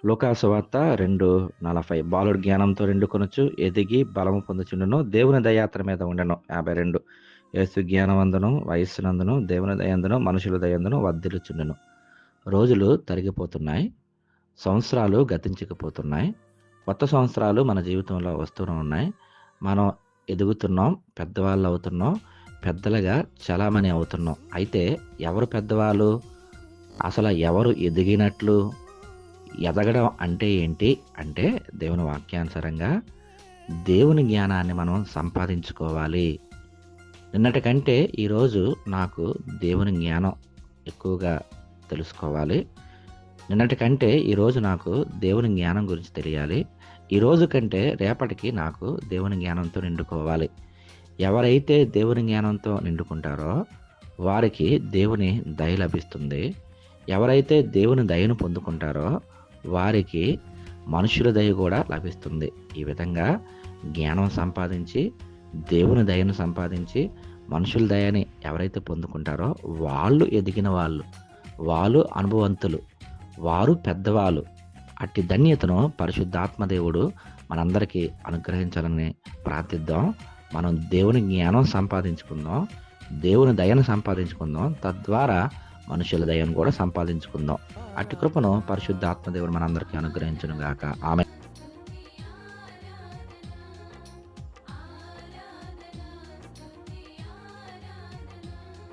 లూకా సువార్త 2:40 బాలుడు జ్ఞానంతో నిండుకొనుచు ఎదిగి బలము పొందుచుండును దేవుని దయ అతని మీద ఉండెను. 52 యేసు జ్ఞానమందును వయస్సునందును దేవుని దయందును మనుషుల దయందును వర్ధిల్లుచుండెను. రోజులు తరిగిపోతున్నాయి. సంవత్సరాలు గతించకపోతున్నాయి. కొత్త సంవత్సరాలు మన జీవితంలో వస్తూనే ఉన్నాయి. మనం ఎదుగుతున్నాం, పెద్దవాళ్ళు అవుతున్నాం, పెద్దలుగా చలామణి అవుతున్నాం. అయితే ఎవరు పెద్దవాళ్ళు? అసలు ఎవరు ఎదిగినట్లు? ఎదగడం అంటే ఏంటి అంటే దేవుని వాక్యానుసారంగా దేవుని జ్ఞానాన్ని మనం సంపాదించుకోవాలి. నిన్నటి కంటే ఈరోజు నాకు దేవుని జ్ఞానం ఎక్కువగా తెలుసుకోవాలి. నిన్నటి కంటే ఈరోజు నాకు దేవుని జ్ఞానం గురించి తెలియాలి. ఈరోజు కంటే రేపటికి నాకు దేవుని జ్ఞానంతో నిండుకోవాలి. ఎవరైతే దేవుని జ్ఞానంతో నిండుకుంటారో వారికి దేవుని దయ లభిస్తుంది. ఎవరైతే దేవుని దయను పొందుకుంటారో వారికి మనుషుల దయ కూడా లభిస్తుంది. ఈ విధంగా జ్ఞానం సంపాదించి, దేవుని దయను సంపాదించి, మనుషుల దయని ఎవరైతే పొందుకుంటారో వాళ్ళు ఎదిగిన వాళ్ళు, వాళ్ళు అనుభవంతులు, వారు పెద్దవాళ్ళు. అట్టి ధన్యతను పరిశుద్ధాత్మ దేవుడు మనందరికీ అనుగ్రహించాలని ప్రార్థిద్దాం. మనం దేవుని జ్ఞానం సంపాదించుకుందాం, దేవుని దయను సంపాదించుకుందాం, తద్వారా మనుషుల దయను కూడా సంపాదించుకుందాం. అట్టి కృపను పరిశుద్ధాత్మ దేవుడు మనందరికీ అనుగ్రహించును గాక. ఆమేన్.